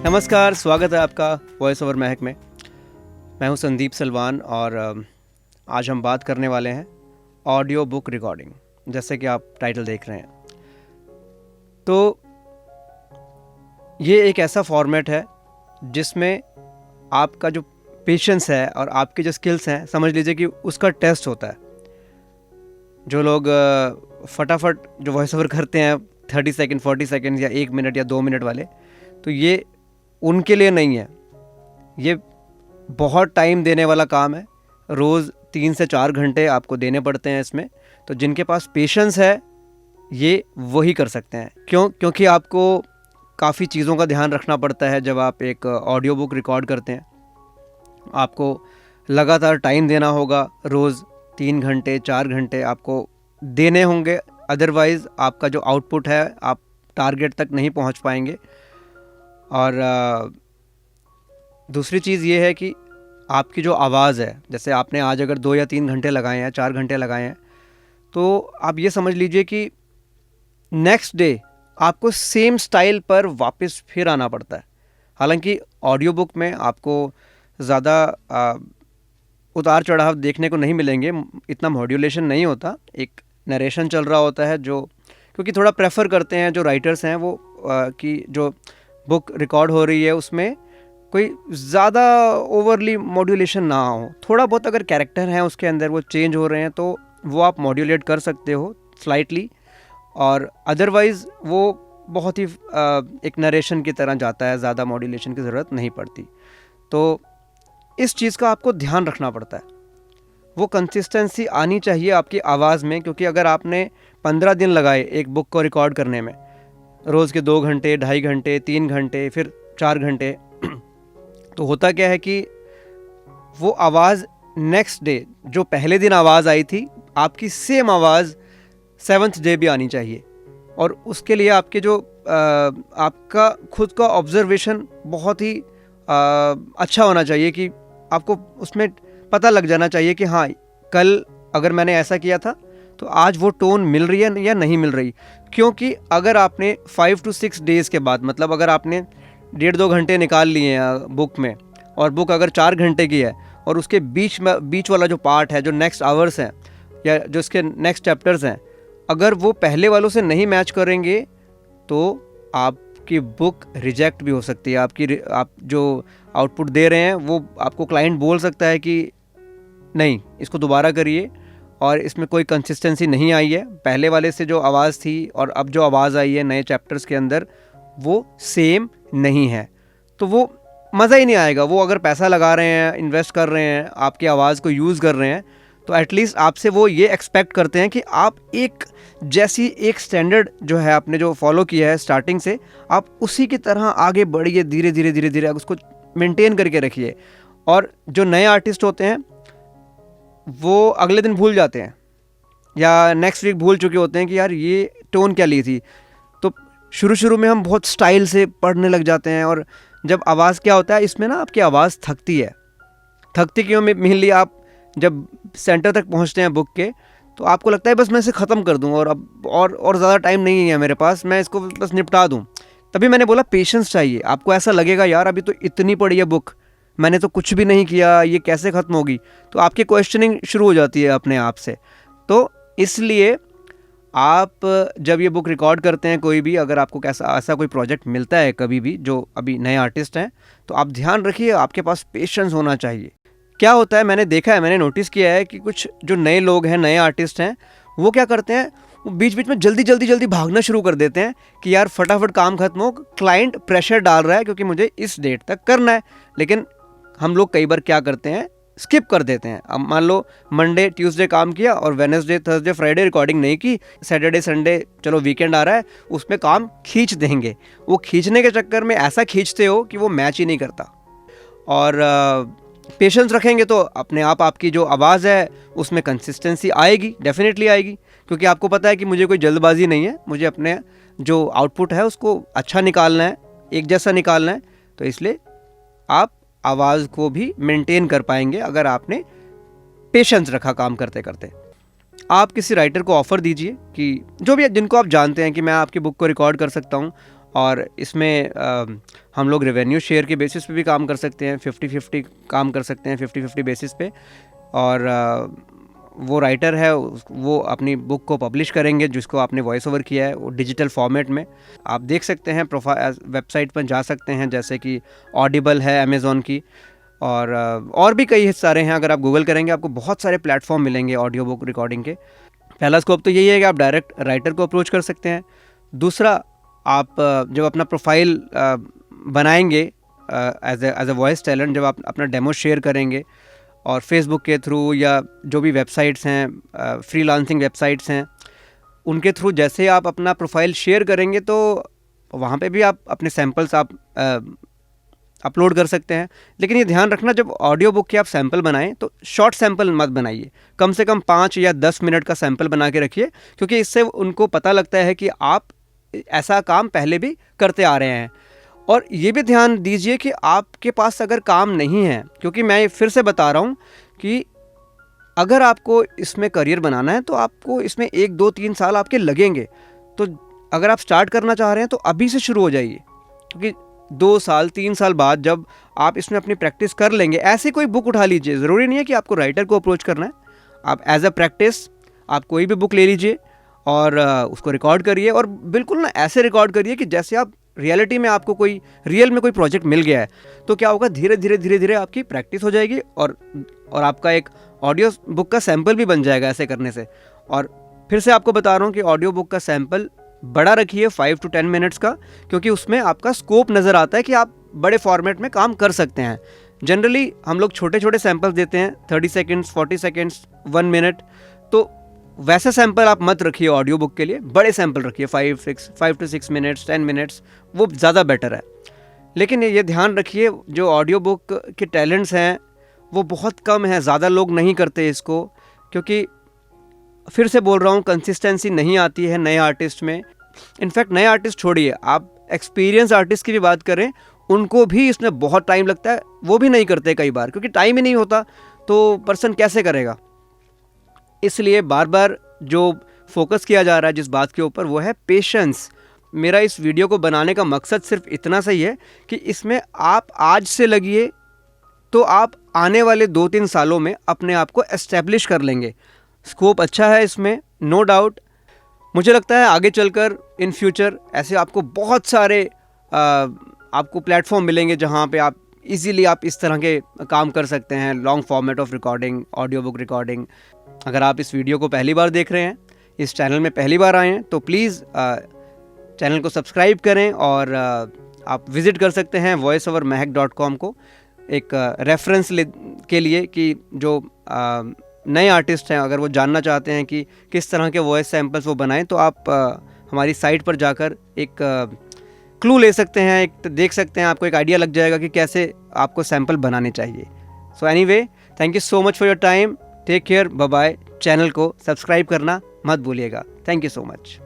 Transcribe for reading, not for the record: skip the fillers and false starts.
नमस्कार, स्वागत है आपका वॉइस ओवर महक में। मैं हूं संदीप सलवान और आज हम बात करने वाले हैं ऑडियो बुक रिकॉर्डिंग, जैसे कि आप टाइटल देख रहे हैं। तो ये एक ऐसा फॉर्मेट है जिसमें आपका जो पेशेंस है और आपके जो स्किल्स हैं, समझ लीजिए कि उसका टेस्ट होता है। जो लोग फटाफट जो वॉइस ओवर करते हैं 30 सेकंड 40 सेकंड या 1 मिनट या 2 मिनट वाले, तो ये उनके लिए नहीं है। ये बहुत टाइम देने वाला काम है। रोज़ 3 से 4 घंटे आपको देने पड़ते हैं इसमें। तो जिनके पास पेशेंस है ये वही कर सकते हैं। क्योंकि आपको काफ़ी चीज़ों का ध्यान रखना पड़ता है जब आप एक ऑडियो बुक रिकॉर्ड करते हैं। आपको लगातार टाइम देना होगा, रोज़ 3 घंटे 4 घंटे आपको देने होंगे, अदरवाइज़ आपका जो आउटपुट है आप टारगेट तक नहीं पहुंच पाएंगे। और दूसरी चीज़ ये है कि आपकी जो आवाज़ है, जैसे आपने आज अगर 2 या 3 घंटे लगाए हैं, 4 घंटे लगाए हैं, तो आप ये समझ लीजिए कि नेक्स्ट डे आपको सेम स्टाइल पर वापस फिर आना पड़ता है। हालांकि ऑडियो बुक में आपको ज़्यादा उतार चढ़ाव देखने को नहीं मिलेंगे, इतना मॉड्यूलेशन नहीं होता, एक नरेशन चल रहा होता है। जो क्योंकि थोड़ा प्रेफर करते हैं जो राइटर्स हैं वो कि जो बुक रिकॉर्ड हो रही है उसमें कोई ज़्यादा ओवरली मॉड्यूलेशन ना हो। थोड़ा बहुत अगर कैरेक्टर हैं उसके अंदर वो चेंज हो रहे हैं तो वो आप मॉड्यूलेट कर सकते हो स्लाइटली, और अदरवाइज़ वो बहुत ही एक नरेशन की तरह जाता है, ज़्यादा मॉड्यूलेशन की ज़रूरत नहीं पड़ती। तो इस चीज़ का आपको ध्यान रखना पड़ता है, वो कंसिस्टेंसी आनी चाहिए आपकी आवाज़ में। क्योंकि अगर आपने 15 दिन लगाए एक बुक को रिकॉर्ड करने में, रोज़ के 2 घंटे 2.5 घंटे 3 घंटे फिर 4 घंटे, तो होता क्या है कि वो आवाज़ नेक्स्ट डे, जो पहले दिन आवाज़ आई थी, आपकी सेम आवाज़ 7th डे भी आनी चाहिए। और उसके लिए आपके जो आपका खुद का ऑब्जर्वेशन बहुत ही अच्छा होना चाहिए कि आपको उसमें पता लग जाना चाहिए कि हाँ, कल अगर मैंने ऐसा किया था तो आज वो टोन मिल रही है या नहीं मिल रही। क्योंकि अगर आपने 5 to 6 डेज़ के बाद, मतलब अगर आपने 1.5-2 घंटे निकाल लिए हैं बुक में, और बुक अगर 4 घंटे की है और उसके बीच वाला जो पार्ट है, जो नेक्स्ट आवर्स हैं या जो इसके नेक्स्ट चैप्टर्स हैं, अगर वो पहले वालों से नहीं मैच करेंगे तो आपकी बुक रिजेक्ट भी हो सकती है। आप जो आउटपुट दे रहे हैं वो आपको क्लाइंट बोल सकता है कि नहीं, इसको दोबारा करिए और इसमें कोई कंसिस्टेंसी नहीं आई है, पहले वाले से जो आवाज़ थी और अब जो आवाज़ आई है नए चैप्टर्स के अंदर वो सेम नहीं है। तो वो मज़ा ही नहीं आएगा। वो अगर पैसा लगा रहे हैं, इन्वेस्ट कर रहे हैं, आपकी आवाज़ को यूज़ कर रहे हैं, तो एटलीस्ट आपसे वो ये एक्सपेक्ट करते हैं कि आप एक स्टैंडर्ड जो है आपने जो फॉलो किया है स्टार्टिंग से, आप उसी की तरह आगे बढ़िए, धीरे धीरे धीरे धीरे उसको मेंटेन करके रखिए। और जो नए आर्टिस्ट होते हैं वो अगले दिन भूल जाते हैं या नेक्स्ट वीक भूल चुके होते हैं कि यार ये टोन क्या ली थी। तो शुरू में हम बहुत स्टाइल से पढ़ने लग जाते हैं, और जब आवाज़ क्या होता है इसमें ना, आपकी आवाज़ थकती क्यों, मेनली आप जब सेंटर तक पहुंचते हैं बुक के तो आपको लगता है बस मैं इसे ख़त्म कर दूं और अब और ज़्यादा टाइम नहीं है मेरे पास, मैं इसको बस निपटा दूं। तभी मैंने बोला पेशेंस चाहिए। आपको ऐसा लगेगा यार अभी तो इतनी पड़ी है बुक, मैंने तो कुछ भी नहीं किया, ये कैसे ख़त्म होगी, तो आपकी क्वेश्चनिंग शुरू हो जाती है अपने आप से। तो इसलिए आप जब ये बुक रिकॉर्ड करते हैं, कोई भी अगर आपको ऐसा कोई प्रोजेक्ट मिलता है कभी भी, जो अभी नए आर्टिस्ट हैं, तो आप ध्यान रखिए आपके पास पेशेंस होना चाहिए। क्या होता है, मैंने नोटिस किया है कि कुछ जो नए लोग हैं, नए आर्टिस्ट हैं, वो क्या करते हैं, वो बीच में जल्दी भागना शुरू कर देते हैं कि यार फटाफट काम खत्म हो, क्लाइंट प्रेशर डाल रहा है क्योंकि मुझे इस डेट तक करना है। लेकिन हम लोग कई बार क्या करते हैं, स्किप कर देते हैं। अब मान लो मंडे ट्यूसडे काम किया और वेडनेसडे थर्सडे फ्राइडे रिकॉर्डिंग नहीं की, सैटरडे संडे चलो वीकेंड आ रहा है उसमें काम खींच देंगे। वो खींचने के चक्कर में ऐसा खींचते हो कि वो मैच ही नहीं करता। और पेशेंस रखेंगे तो अपने आप आपकी जो आवाज़ है उसमें कंसिस्टेंसी आएगी, डेफिनेटली आएगी। क्योंकि आपको पता है कि मुझे कोई जल्दबाजी नहीं है, मुझे अपने जो आउटपुट है उसको अच्छा निकालना है, एक जैसा निकालना है। तो इसलिए आप आवाज़ को भी मेंटेन कर पाएंगे अगर आपने पेशेंस रखा काम करते करते। आप किसी राइटर को ऑफ़र दीजिए कि जो भी जिनको आप जानते हैं कि मैं आपकी बुक को रिकॉर्ड कर सकता हूँ और इसमें हम लोग रेवेन्यू शेयर के बेसिस पे भी काम कर सकते हैं, 50-50 काम कर सकते हैं, 50-50 बेसिस पे। और वो राइटर है वो अपनी बुक को पब्लिश करेंगे जिसको आपने वॉइस ओवर किया है, वो डिजिटल फॉर्मेट में आप देख सकते हैं। प्रोफाइल वेबसाइट पर जा सकते हैं, जैसे कि ऑडिबल है अमेज़ॉन की, और भी कई सारे हैं। अगर आप गूगल करेंगे आपको बहुत सारे प्लेटफॉर्म मिलेंगे ऑडियो बुक रिकॉर्डिंग के। पहला स्कोप तो यही है कि आप डायरेक्ट राइटर को अप्रोच कर सकते हैं। दूसरा, आप जब अपना प्रोफाइल बनाएंगे एज ए वॉइस टैलेंट, जब आप अपना डेमो शेयर करेंगे और फेसबुक के थ्रू या जो भी वेबसाइट्स हैं, फ्रीलांसिंग वेबसाइट्स हैं, उनके थ्रू जैसे आप अपना प्रोफाइल शेयर करेंगे तो वहाँ पे भी आप अपने सैम्पल्स आप अपलोड कर सकते हैं। लेकिन ये ध्यान रखना, जब ऑडियो बुक के आप सैम्पल बनाएं तो शॉर्ट सैम्पल मत बनाइए, कम से कम 5 या 10 मिनट का सैम्पल बना के रखिए, क्योंकि इससे उनको पता लगता है कि आप ऐसा काम पहले भी करते आ रहे हैं। और ये भी ध्यान दीजिए कि आपके पास अगर काम नहीं है, क्योंकि मैं फिर से बता रहा हूँ कि अगर आपको इसमें करियर बनाना है तो आपको इसमें 1, 2, 3 साल आपके लगेंगे। तो अगर आप स्टार्ट करना चाह रहे हैं तो अभी से शुरू हो जाइए, क्योंकि 2 साल 3 साल बाद जब आप इसमें अपनी प्रैक्टिस कर लेंगे, ऐसे कोई बुक उठा लीजिए। ज़रूरी नहीं है कि आपको राइटर को अप्रोच करना है, आप एज अ प्रैक्टिस आप कोई भी बुक ले लीजिए और उसको रिकॉर्ड करिए, और बिल्कुल ना ऐसे रिकॉर्ड करिए कि जैसे आप रियलिटी में आपको कोई रियल में कोई प्रोजेक्ट मिल गया है। तो क्या होगा, धीरे धीरे आपकी प्रैक्टिस हो जाएगी और आपका एक ऑडियो बुक का सैम्पल भी बन जाएगा ऐसे करने से। और फिर से आपको बता रहा हूँ कि ऑडियो बुक का सैम्पल बड़ा रखिए 5 to 10 मिनट्स का, क्योंकि उसमें आपका स्कोप नज़र आता है कि आप बड़े फॉर्मेट में काम कर सकते हैं। जनरली हम लोग छोटे छोटे सैम्पल्स देते हैं, 30 सेकेंड्स, 40 सेकेंड्स, 1 मिनट। तो वैसे सैम्पल आप मत रखिए ऑडियो बुक के लिए, बड़े सैम्पल रखिए 5 to 6 मिनट्स, 10 मिनट्स, वो ज़्यादा बेटर है। लेकिन ये ध्यान रखिए, जो ऑडियो बुक के टैलेंट्स हैं वो बहुत कम है, ज़्यादा लोग नहीं करते इसको, क्योंकि फिर से बोल रहा हूँ कंसिस्टेंसी नहीं आती है नए आर्टिस्ट में। इनफैक्ट नए आर्टिस्ट छोड़िए, आप एक्सपीरियंस आर्टिस्ट की भी बात करें, उनको भी इसमें बहुत टाइम लगता है, वो भी नहीं करते कई बार, क्योंकि टाइम ही नहीं होता, तो पर्सन कैसे करेगा। इसलिए बार बार जो फोकस किया जा रहा है जिस बात के ऊपर, वो है पेशेंस। मेरा इस वीडियो को बनाने का मकसद सिर्फ इतना सही है कि इसमें आप आज से लगिए तो आप आने वाले 2-3 सालों में अपने आप को एस्टेब्लिश कर लेंगे। स्कोप अच्छा है इसमें, नो डाउट। मुझे लगता है आगे चलकर इन फ्यूचर ऐसे आपको बहुत सारे आपको प्लेटफॉर्म मिलेंगे जहां पे आप इजीली आप इस तरह के काम कर सकते हैं, long format of recording, audio book recording. अगर आप इस वीडियो को पहली बार देख रहे हैं, इस चैनल में पहली बार आए हैं, तो प्लीज़ चैनल को सब्सक्राइब करें, और आप विज़िट कर सकते हैं voiceovermehak.com को एक रेफरेंस के लिए, कि जो नए आर्टिस्ट हैं अगर वो जानना चाहते हैं कि किस तरह के वॉइस सैम्पल्स वो बनाएं, तो आप हमारी साइट पर जाकर एक क्लू ले सकते हैं, एक देख सकते हैं, आपको एक आइडिया लग जाएगा कि कैसे आपको सैम्पल बनाने चाहिए। So anyway, thank you so much for your time, take care, bye bye. Channel को सब्सक्राइब करना मत भूलिएगा। Thank you so much.